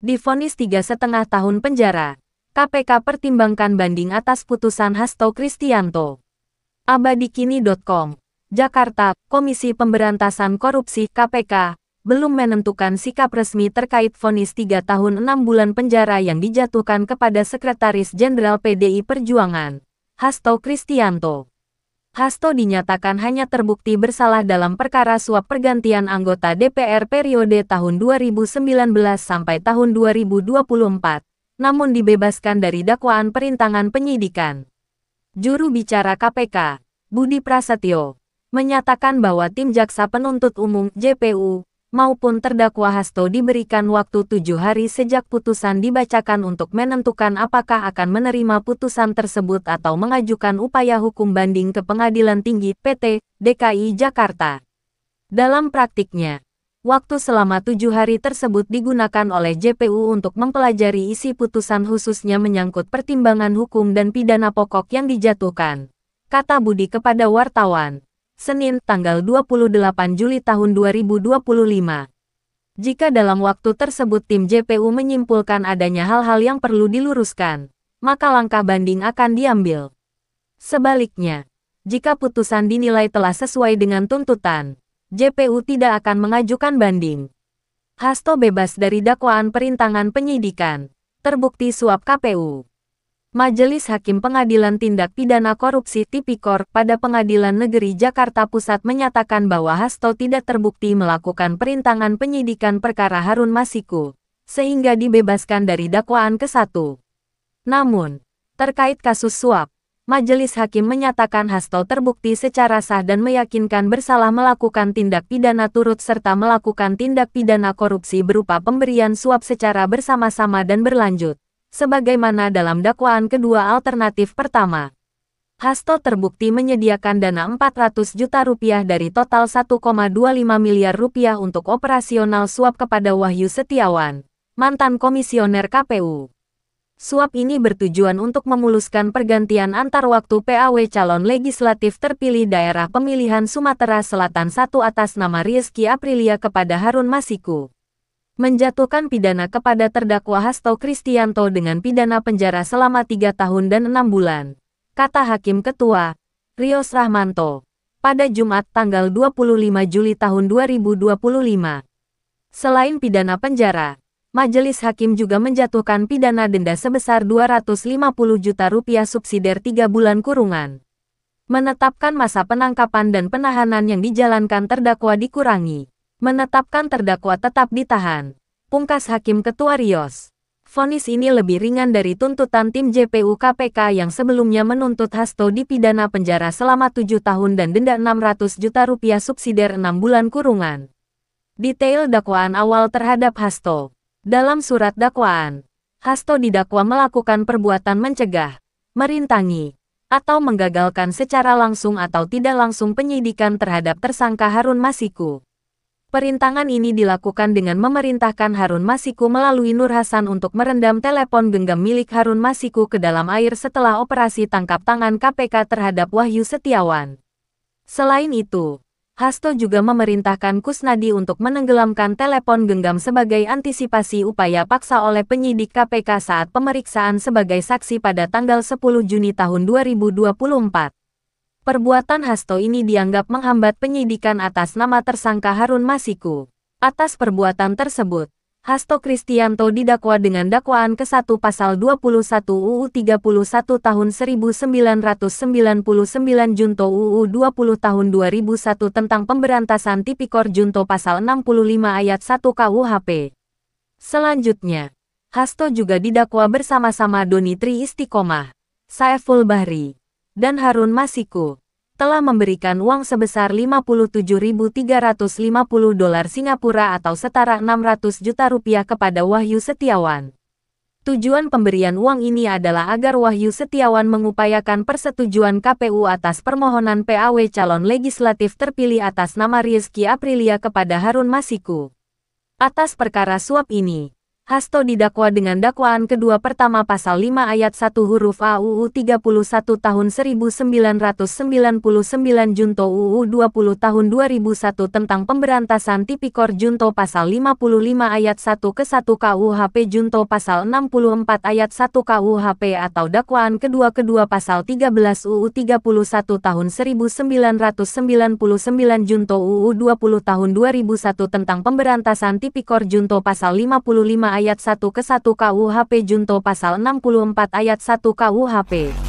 divonis 3,5 tahun penjara. KPK pertimbangkan banding atas putusan Hasto Kristianto. Abadikini.com, Jakarta, Komisi Pemberantasan Korupsi (KPK) belum menentukan sikap resmi terkait vonis 3 tahun 6 bulan penjara yang dijatuhkan kepada Sekretaris Jenderal PDI Perjuangan, Hasto Kristianto. Hasto dinyatakan hanya terbukti bersalah dalam perkara suap pergantian anggota DPR periode tahun 2019 sampai tahun 2024, namun dibebaskan dari dakwaan perintangan penyidikan. Juru bicara KPK, Budi Prasetyo, menyatakan bahwa tim Jaksa Penuntut Umum (JPU) maupun terdakwa Hasto diberikan waktu 7 hari sejak putusan dibacakan untuk menentukan apakah akan menerima putusan tersebut atau mengajukan upaya hukum banding ke Pengadilan Tinggi PT DKI Jakarta. Dalam praktiknya, waktu selama 7 hari tersebut digunakan oleh JPU untuk mempelajari isi putusan khususnya menyangkut pertimbangan hukum dan pidana pokok yang dijatuhkan, kata Budi kepada wartawan. Senin, tanggal 28 Juli tahun 2025. Jika dalam waktu tersebut tim JPU menyimpulkan adanya hal-hal yang perlu diluruskan, maka langkah banding akan diambil. Sebaliknya, jika putusan dinilai telah sesuai dengan tuntutan, JPU tidak akan mengajukan banding. Hasto bebas dari dakwaan perintangan penyidikan, terbukti suap KPU. Majelis Hakim Pengadilan Tindak Pidana Korupsi Tipikor pada Pengadilan Negeri Jakarta Pusat menyatakan bahwa Hasto tidak terbukti melakukan perintangan penyidikan perkara Harun Masiku, sehingga dibebaskan dari dakwaan ke-1. Namun, terkait kasus suap, Majelis Hakim menyatakan Hasto terbukti secara sah dan meyakinkan bersalah melakukan tindak pidana turut serta melakukan tindak pidana korupsi berupa pemberian suap secara bersama-sama dan berlanjut, sebagaimana dalam dakwaan kedua alternatif pertama. Hasto terbukti menyediakan dana 400 juta rupiah dari total 1,25 miliar rupiah untuk operasional suap kepada Wahyu Setiawan, mantan komisioner KPU. Suap ini bertujuan untuk memuluskan pergantian antar waktu PAW calon legislatif terpilih daerah pemilihan Sumatera Selatan 1 atas nama Rizky Aprilia kepada Harun Masiku. Menjatuhkan pidana kepada terdakwa Hasto Kristianto dengan pidana penjara selama 3 tahun dan 6 bulan, kata Hakim Ketua, Rios Rahmanto, pada Jumat tanggal 25 Juli tahun 2025. Selain pidana penjara, Majelis Hakim juga menjatuhkan pidana denda sebesar 250 juta rupiah subsidiar 3 bulan kurungan. Menetapkan masa penangkapan dan penahanan yang dijalankan terdakwa dikurangi. Menetapkan terdakwa tetap ditahan, pungkas Hakim Ketua Rios. Vonis ini lebih ringan dari tuntutan tim JPU KPK yang sebelumnya menuntut Hasto dipidana penjara selama 7 tahun dan denda 600 juta rupiah subsidiar 6 bulan kurungan. Detail dakwaan awal terhadap Hasto. Dalam surat dakwaan, Hasto didakwa melakukan perbuatan mencegah, merintangi, atau menggagalkan secara langsung atau tidak langsung penyidikan terhadap tersangka Harun Masiku. Perintangan ini dilakukan dengan memerintahkan Harun Masiku melalui Nur Hasan untuk merendam telepon genggam milik Harun Masiku ke dalam air setelah operasi tangkap tangan KPK terhadap Wahyu Setiawan. Selain itu, Hasto juga memerintahkan Kusnadi untuk menenggelamkan telepon genggam sebagai antisipasi upaya paksa oleh penyidik KPK saat pemeriksaan sebagai saksi pada tanggal 10 Juni tahun 2024. Perbuatan Hasto ini dianggap menghambat penyidikan atas nama tersangka Harun Masiku. Atas perbuatan tersebut, Hasto Kristianto didakwa dengan dakwaan ke-1 pasal 21 UU 31 tahun 1999 junto UU 20 tahun 2001 tentang pemberantasan tipikor junto pasal 65 ayat 1 KUHP. Selanjutnya, Hasto juga didakwa bersama-sama Doni Tri Istiqomah, Saiful Bahri, dan Harun Masiku, telah memberikan uang sebesar 57.350 dolar Singapura atau setara 600 juta rupiah kepada Wahyu Setiawan. Tujuan pemberian uang ini adalah agar Wahyu Setiawan mengupayakan persetujuan KPU atas permohonan PAW calon legislatif terpilih atas nama Rizky Aprilia kepada Harun Masiku. Atas perkara suap ini, Hasto didakwa dengan dakwaan kedua pertama pasal 5 ayat 1 huruf A UU 31 tahun 1999 junto UU 20 tahun 2001 tentang pemberantasan tipikor junto pasal 55 ayat 1 ke 1 KUHP junto pasal 64 ayat 1 KUHP atau dakwaan kedua pasal 13 UU 31 tahun 1999 junto UU 20 tahun 2001 tentang pemberantasan tipikor junto pasal 55 ayat 1 ke 1 KUHP junto pasal 64 ayat 1 KUHP.